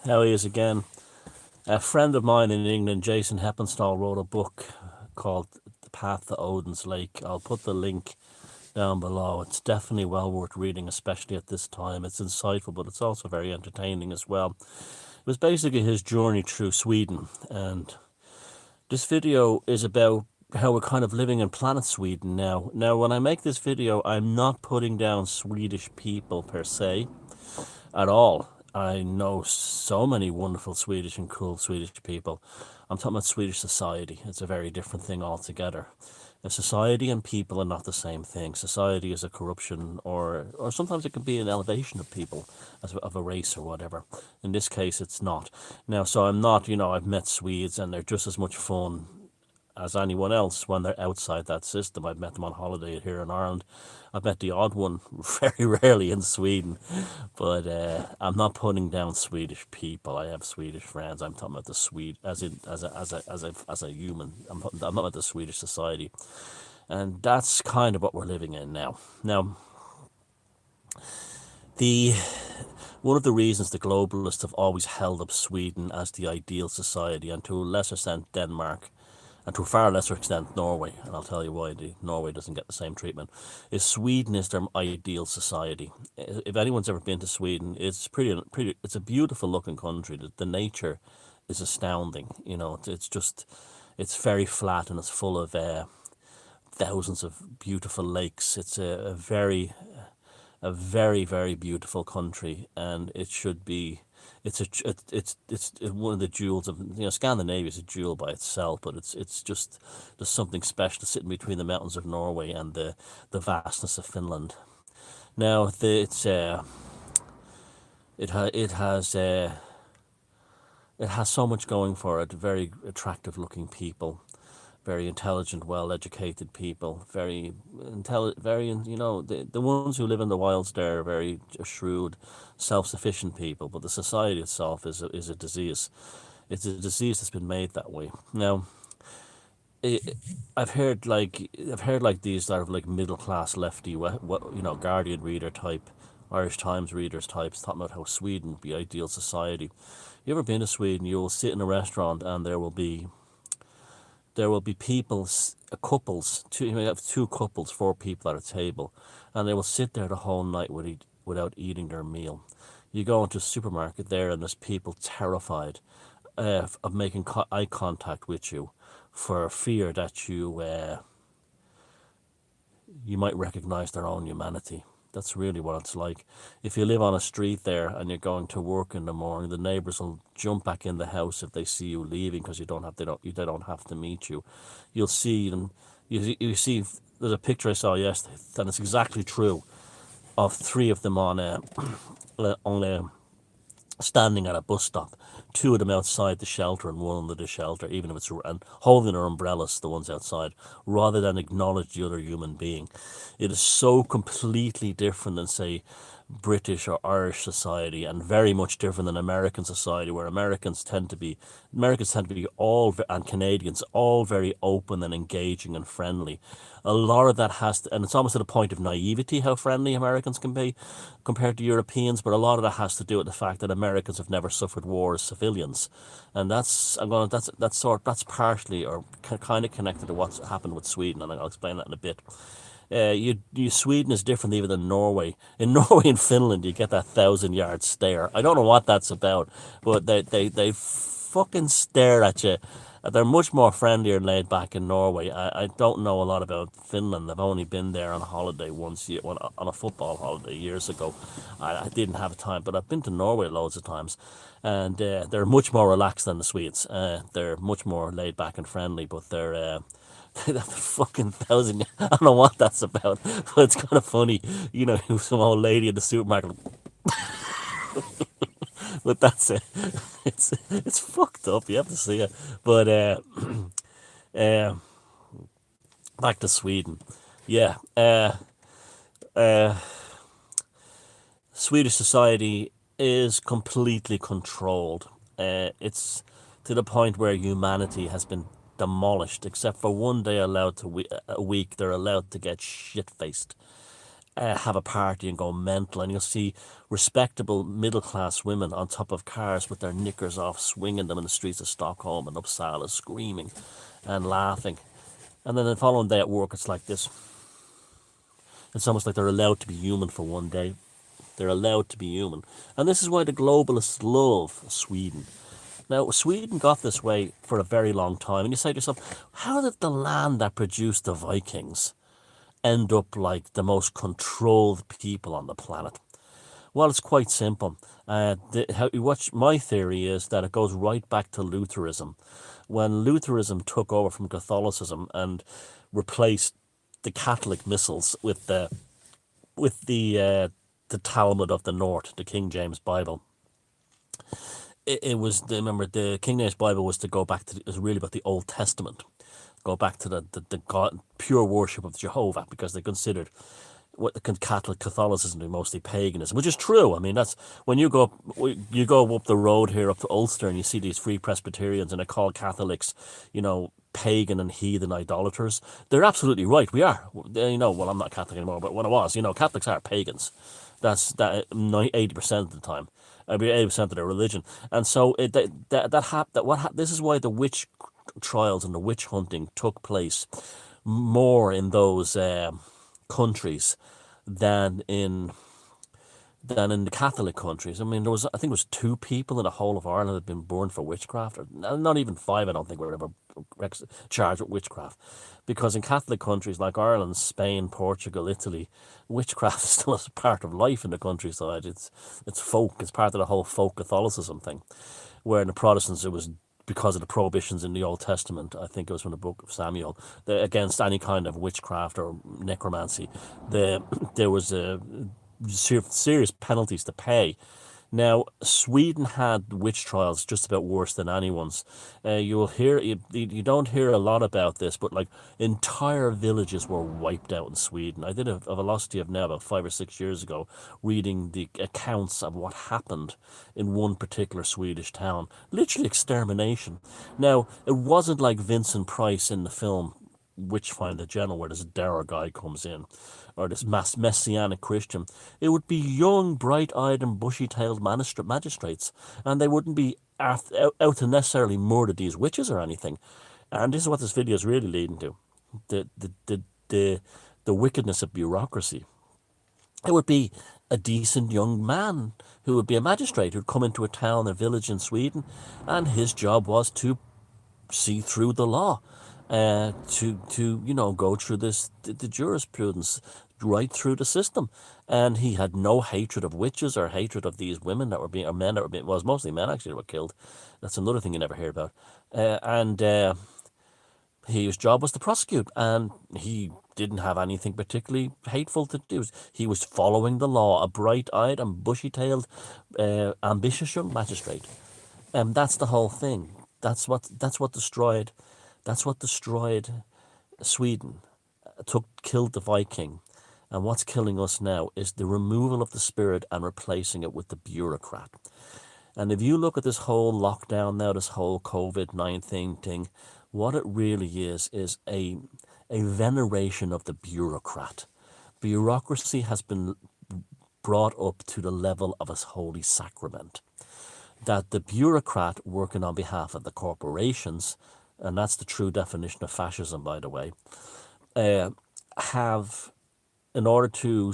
How he is again. A friend of mine in England, Jason Heppenstall, wrote a book called The Path to Odin's Lake. I'll put the link down below. It's definitely well worth reading, especially at this time. It's insightful, but it's also very entertaining as well. It was basically his journey through Sweden, and this video is about how we're kind of living in planet Sweden now. Now, when I make this video, I'm not putting down Swedish people per se at all. I know so many wonderful Swedish and cool Swedish people. I'm talking about Swedish society. It's a very different thing altogether. If society and people are not the same thing. Society is a corruption, or sometimes it can be an elevation of people, as of a race or whatever. In this case, it's not. Now, so I'm not, I've met Swedes and they're just as much fun as anyone else when they're outside that system. I've met them on holiday here in Ireland. I've met the odd one very rarely in Sweden, but I'm not putting down Swedish people. I have Swedish friends. I'm talking about the Swede as in as a human. I'm talking about the Swedish society, and that's kind of what we're living in now. Now, the one of the reasons the globalists have always held up Sweden as the ideal society, and to a lesser extent Denmark, and to a far lesser extent Norway, and I'll tell you why Norway doesn't get the same treatment, is Sweden is their ideal society. If anyone's ever been to Sweden, it's pretty. It's a beautiful looking country. The nature is astounding. It's just, it's very flat and it's full of thousands of beautiful lakes. It's a very very beautiful country, and it should be. It's one of the jewels of Scandinavia is a jewel by itself, but it's just there's something special sitting between the mountains of Norway and the vastness of Finland. Now it has so much going for it. Very attractive looking people, very intelligent, well-educated people, very very, the ones who live in the wilds there are very shrewd, self-sufficient people, but the society itself is a disease. It's a disease that's been made that way. Now, it, I've heard like these sort of like middle-class lefty, Guardian reader type, Irish Times readers types talking about how Sweden would be ideal society. You ever been to Sweden? You'll sit in a restaurant and there will be people, couples, you may have two couples, four people at a table, and they will sit there the whole night without eating their meal. You go into a supermarket there, and there's people terrified of making eye contact with you, for fear that you might recognize their own humanity. That's really what it's like. If you live on a street there and you're going to work in the morning, the neighbors will jump back in the house if they see you leaving, because they don't have to meet you. You'll see them. You see. There's a picture I saw yesterday, and it's exactly true, of three of them on a standing at a bus stop, two of them outside the shelter and one under the shelter, even if it's and holding their umbrellas, the ones outside, rather than acknowledge the other human being. It is so completely different than, say, British or Irish society, and very much different than American society, where Americans tend to be all, and Canadians, all very open and engaging and friendly. A lot of that and it's almost to the point of naivety how friendly Americans can be compared to Europeans, but a lot of that has to do with the fact that Americans have never suffered war as civilians, and that's partially or kind of connected to what's happened with Sweden, and I'll explain that in a bit. Sweden is different even than Norway. In Norway and Finland, you get that 1,000 yard stare. I don't know what that's about, but they fucking stare at you. They're much more friendlier and laid back in Norway. I don't know a lot about Finland. I've only been there on a holiday once, on a football holiday years ago. I didn't have time, but I've been to Norway loads of times, and they're much more relaxed than the Swedes. They're much more laid back and friendly, but they're that fucking 1,000. I don't know what that's about, but it's kind of funny. Some old lady in the supermarket. But that's it. It's fucked up. You have to see it. But uh, back to Sweden. Yeah. Swedish society is completely controlled. It's to the point where humanity has been demolished, except for one day a week. They're allowed to get shit faced, have a party and go mental, and you'll see respectable middle class women on top of cars with their knickers off, swinging them in the streets of Stockholm and Uppsala, screaming and laughing. And then the following day at work, it's like this. It's almost like they're allowed to be human for one day. They're allowed to be human. And this is why the globalists love Sweden. Now, Sweden got this way for a very long time. And you say to yourself, how did the land that produced the Vikings end up like the most controlled people on the planet? Well, it's quite simple. My theory is that it goes right back to Lutheranism. When Lutheranism took over from Catholicism and replaced the Catholic missals with the Talmud of the North, the King James Bible. It was, remember, the King James Bible was to go back to, it was really about the Old Testament, go back to the God, pure worship of Jehovah, because they considered what the Catholicism to be mostly paganism, which is true. I mean, that's when you go up the road here up to Ulster and you see these Free Presbyterians and they call Catholics, pagan and heathen idolaters. They're absolutely right. We are. Well, I'm not Catholic anymore, but when I was, Catholics are pagans. That's 80% of the time. 80% of their religion. And so this is why the witch trials and the witch hunting took place more in those countries than in the Catholic countries. I mean, I think it was 2 people in the whole of Ireland that had been burned for witchcraft, or not even 5. I don't think were ever charged with witchcraft, because in Catholic countries like Ireland, Spain, Portugal, Italy, witchcraft is still a part of life in the countryside. It's folk. It's part of the whole folk Catholicism thing. Where in the Protestants, it was because of the prohibitions in the Old Testament. I think it was from the Book of Samuel, against any kind of witchcraft or necromancy. There was serious penalties to pay. Now, Sweden had witch trials just about worse than anyone's. You don't hear a lot about this, but like entire villages were wiped out in Sweden. I did a velocity of now about 5 or 6 years ago, reading the accounts of what happened in one particular Swedish town. Literally extermination. Now, it wasn't like Vincent Price in the film Witchfinder General, where this dour guy comes in, or this messianic Christian. It would be young, bright-eyed and bushy-tailed magistrates, and they wouldn't be out to necessarily murder these witches or anything. And this is what this video is really leading to: the wickedness of bureaucracy. It would be a decent young man who would be a magistrate who'd come into a town or village in Sweden, and his job was to see through the law. To go through the jurisprudence right through the system, and he had no hatred of witches or hatred of these women that were being, or men that were being, well, it was mostly men actually that were killed. That's another thing you never hear about. His job was to prosecute, and he didn't have anything particularly hateful to do. He was following the law, a bright-eyed and bushy-tailed, ambitious young magistrate, and that's the whole thing. That's what destroyed. That's what destroyed Sweden, killed the Viking. And what's killing us now is the removal of the spirit and replacing it with the bureaucrat. And if you look at this whole lockdown now, this whole COVID-19 thing, what it really is a veneration of the bureaucrat. Bureaucracy has been brought up to the level of a holy sacrament. That the bureaucrat working on behalf of the corporations, and that's the true definition of fascism, by the way, have, in order to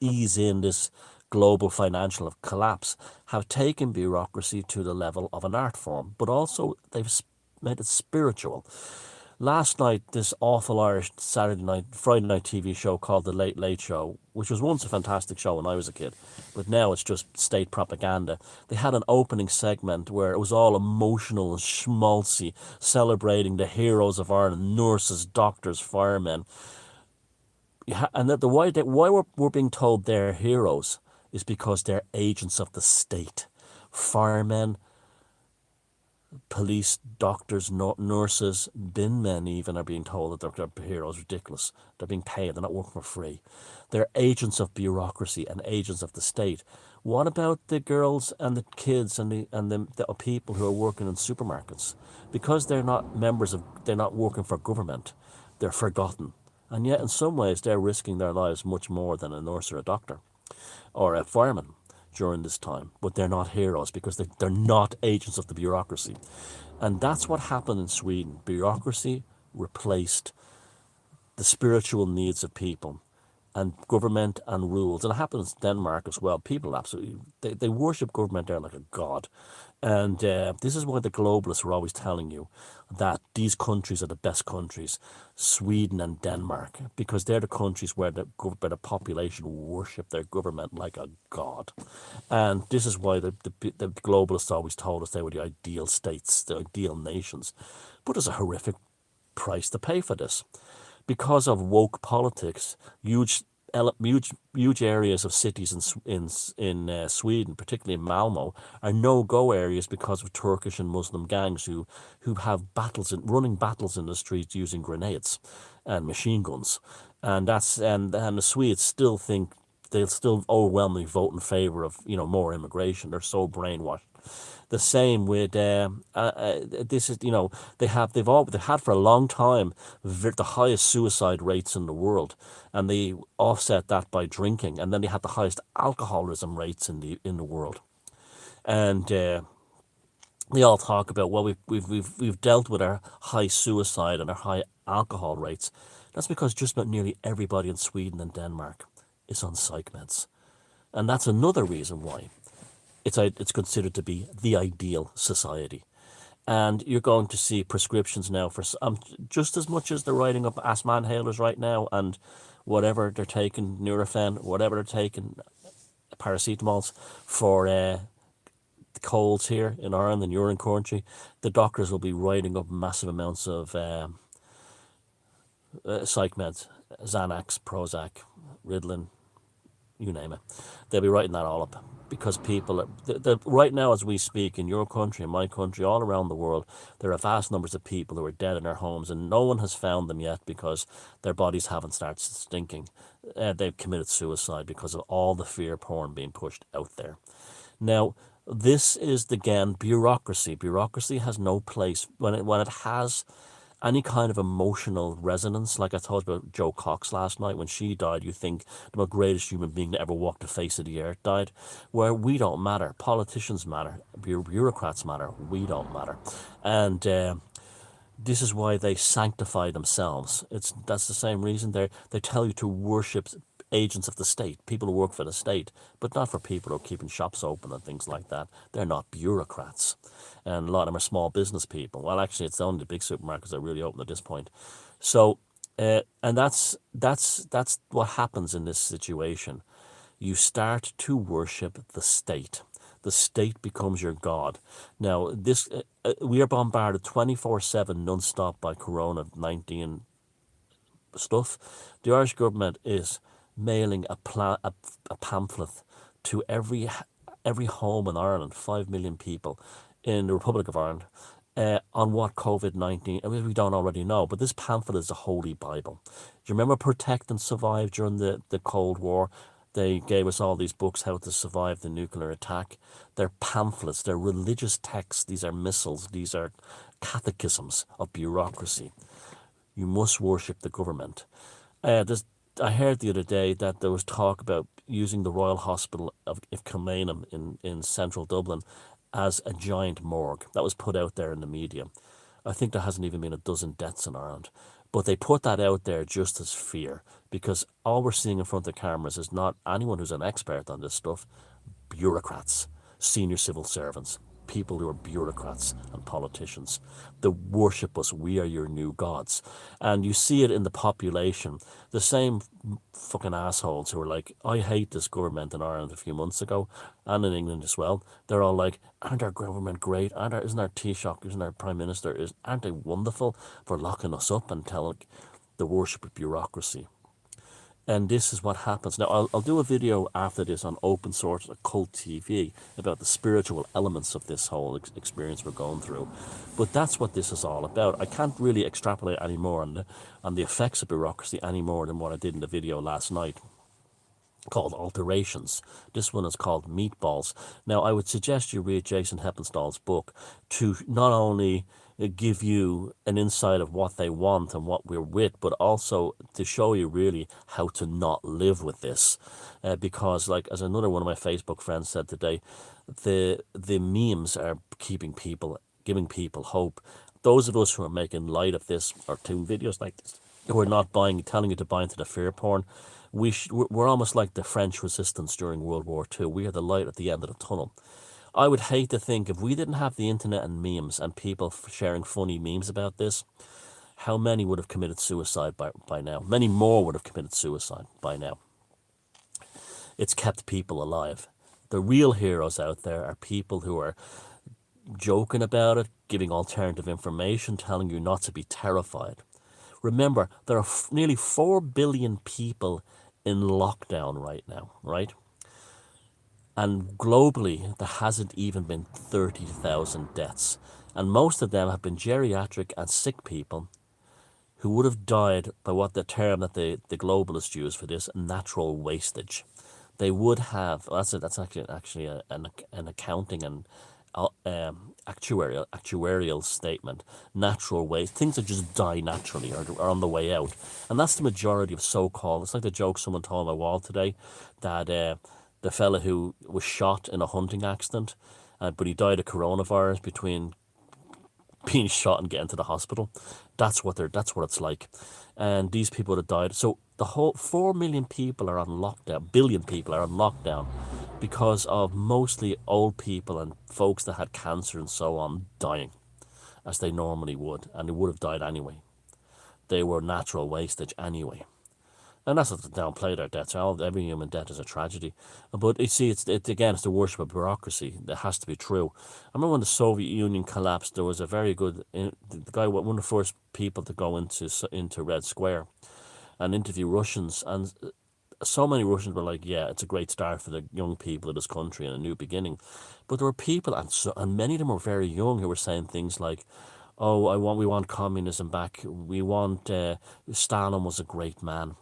ease in this global financial collapse, have taken bureaucracy to the level of an art form, but also they've made it spiritual. Last night, this awful Irish Friday night TV show called The Late Late Show, which was once a fantastic show when I was a kid, but now it's just state propaganda. They had an opening segment where it was all emotional and schmaltzy, celebrating the heroes of Ireland: nurses, doctors, firemen. And why we're being told they're heroes is because they're agents of the state. Firemen, police, doctors, nurses, bin men even are being told that they're heroes. Ridiculous. They're being paid. They're not working for free. They're agents of bureaucracy and agents of the state. What about the girls and the kids and the people who are working in supermarkets? Because they're not working for government, they're forgotten. And yet, in some ways, they're risking their lives much more than a nurse or a doctor or a fireman during this time. But they're not heroes because they're not agents of the bureaucracy. And that's what happened in Sweden. Bureaucracy replaced the spiritual needs of people and government and rules. And it happens in Denmark as well. People absolutely, they worship government there like a god. And this is why the globalists are always telling you that these countries are the best countries, Sweden and Denmark, because they're the countries where where the population worship their government like a god. And this is why the globalists always told us they were the ideal states, the ideal nations. But there's a horrific price to pay for this. Because of woke politics, huge areas of cities in Sweden, particularly in Malmo, are no-go areas because of Turkish and Muslim gangs who have running battles in the streets using grenades and machine guns, and the Swedes still think they'll still overwhelmingly vote in favor of more immigration. They're so brainwashed. The same with this is they've had for a long time the highest suicide rates in the world, and they offset that by drinking, and then they had the highest alcoholism rates in the world, and they all talk about, well, we've dealt with our high suicide and our high alcohol rates. That's because just about nearly everybody in Sweden and Denmark is on psych meds, and that's another reason why it's considered to be the ideal society. And you're going to see prescriptions now for just as much as they're writing up asthma inhalers right now and whatever they're taking, Nurofen, whatever they're taking, paracetamols for colds here in Ireland and your country. The doctors will be writing up massive amounts of psych meds, Xanax, Prozac, Ritalin, you name it. They'll be writing that all up because people, right now as we speak, in your country, in my country, all around the world, there are vast numbers of people who are dead in their homes, and no one has found them yet because their bodies haven't started stinking. They've committed suicide because of all the fear porn being pushed out there. Now, this is, again, bureaucracy. Bureaucracy has no place when it has any kind of emotional resonance. Like I told you about Jo Cox last night, when she died, you think the most greatest human being that ever walked the face of the earth died. Where we don't matter, politicians matter, bureaucrats matter, we don't matter. And this is why they sanctify themselves. That's the same reason they tell you to worship agents of the state, people who work for the state, but not for people who are keeping shops open and things like that. They're not bureaucrats. And a lot of them are small business people. Well, actually, it's only the big supermarkets that are really open at this point. So, and that's what happens in this situation. You start to worship the state. The state becomes your god. Now, we are bombarded 24/7 non-stop by Corona-19 stuff. The Irish government is mailing a pamphlet to every home in Ireland, 5 million people in the Republic of Ireland, on what COVID-19, I mean, we don't already know, but this pamphlet is the Holy Bible. Do you remember Protect and Survive during the Cold War? They gave us all these books, how to survive the nuclear attack. They're pamphlets, they're religious texts, these are missals, these are catechisms of bureaucracy. You must worship the government. I heard the other day that there was talk about using the Royal Hospital of Kilmainham in central Dublin as a giant morgue. That was put out there in the media. I think there hasn't even been a dozen deaths in Ireland. But they put that out there just as fear, because all we're seeing in front of the cameras is not anyone who's an expert on this stuff, bureaucrats, senior civil servants, people who are bureaucrats and politicians. They worship us. We are your new gods. And you see it in the population. The same fucking assholes who are like, I hate this government in Ireland a few months ago, and in England as well. They're all like, aren't our government great? Isn't our Taoiseach, isn't our Prime Minister, aren't they wonderful for locking us up and telling the worship of bureaucracy? And this is what happens. Now, I'll do a video after this on open source occult TV about the spiritual elements of this whole experience we're going through. But that's what this is all about. I can't really extrapolate any more on the effects of bureaucracy any more than what I did in the video last night called Alterations. This one is called Meatballs. Now, I would suggest you read Jason Heppenstall's book to not only give you an insight of what they want and what we're with, but also to show you really how to not live with this. Because, like, as another one of my Facebook friends said today, the memes are giving people hope. Those of us who are making light of this or doing videos like this, who are not telling you to buy into the fear porn, we're almost like the French resistance during World War II. We are the light at the end of the tunnel. I would hate to think if we didn't have the internet and memes and people sharing funny memes about this, how many would have committed suicide by now? Many more would have committed suicide by now. It's kept people alive. The real heroes out there are people who are joking about it, giving alternative information, telling you not to be terrified. Remember, there are nearly 4 billion people in lockdown right now, right? And globally, there hasn't even been 30,000 deaths. And most of them have been geriatric and sick people who would have died by what the term that the globalists use for this, natural wastage. They would have, that's actually an accounting and actuarial statement. Natural waste, things that just die naturally are on the way out. And that's the majority of so-called, it's like the joke someone told on my wall today, that the fella who was shot in a hunting accident, but he died of coronavirus between being shot and getting to the hospital. That's what it's like. And these people that died. So the whole 4 million people are on lockdown, billion people are on lockdown because of mostly old people and folks that had cancer and so on dying as they normally would, and they would have died anyway. They were natural wastage anyway. And that's not to downplay their deaths. Every human death is a tragedy. But you see, it's the worship of bureaucracy. That has to be true. I remember when the Soviet Union collapsed, there was a very good, the guy, one of the first people to go into Red Square and interview Russians. And so many Russians were like, yeah, it's a great start for the young people of this country and a new beginning. But there were people, and many of them were very young, who were saying things like, oh, we want communism back. We want, Stalin was a great man.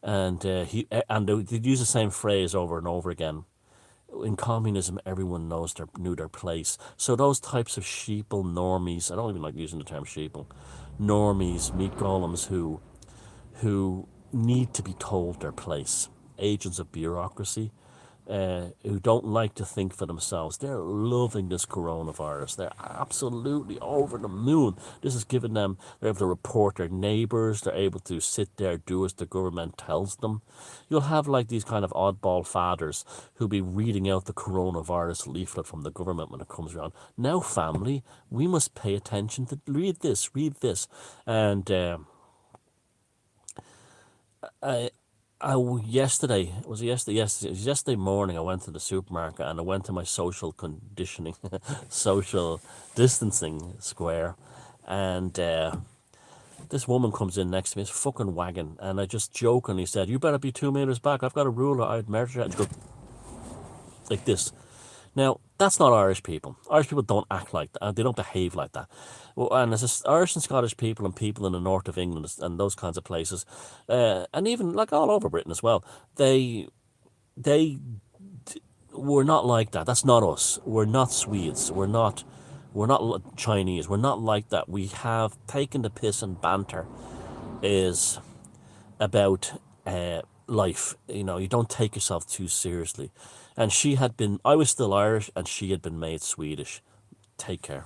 And they'd use the same phrase over and over again. In communism, everyone knew their place. So those types of sheeple normies, I don't even like using the term sheeple, normies, meat golems who need to be told their place, agents of bureaucracy, who don't like to think for themselves. They're loving this coronavirus. They're absolutely over the moon. This has given them, they're able to report their neighbours. They're able to sit there, do as the government tells them. You'll have like these kind of oddball fathers who'll be reading out the coronavirus leaflet from the government when it comes around. Now, family, we must pay attention to read this. And yesterday, Yes, it was yesterday morning. I went to the supermarket and I went to my social conditioning, social distancing square, and this woman comes in next to me, it's fucking wagon, and I just jokingly said, "You better be 2 meters back. I've got a ruler. I'd measure it." And she goes like this. Now, that's not Irish people. Irish people don't act like that. They don't behave like that. Well, and as Irish and Scottish people and people in the north of England and those kinds of places, and even like all over Britain as well, they were not like that. That's not us. We're not Swedes. We're not Chinese. We're not like that. We have taken the piss, and banter is about life. You know, you don't take yourself too seriously. And I was still Irish, and she had been made Swedish. Take care.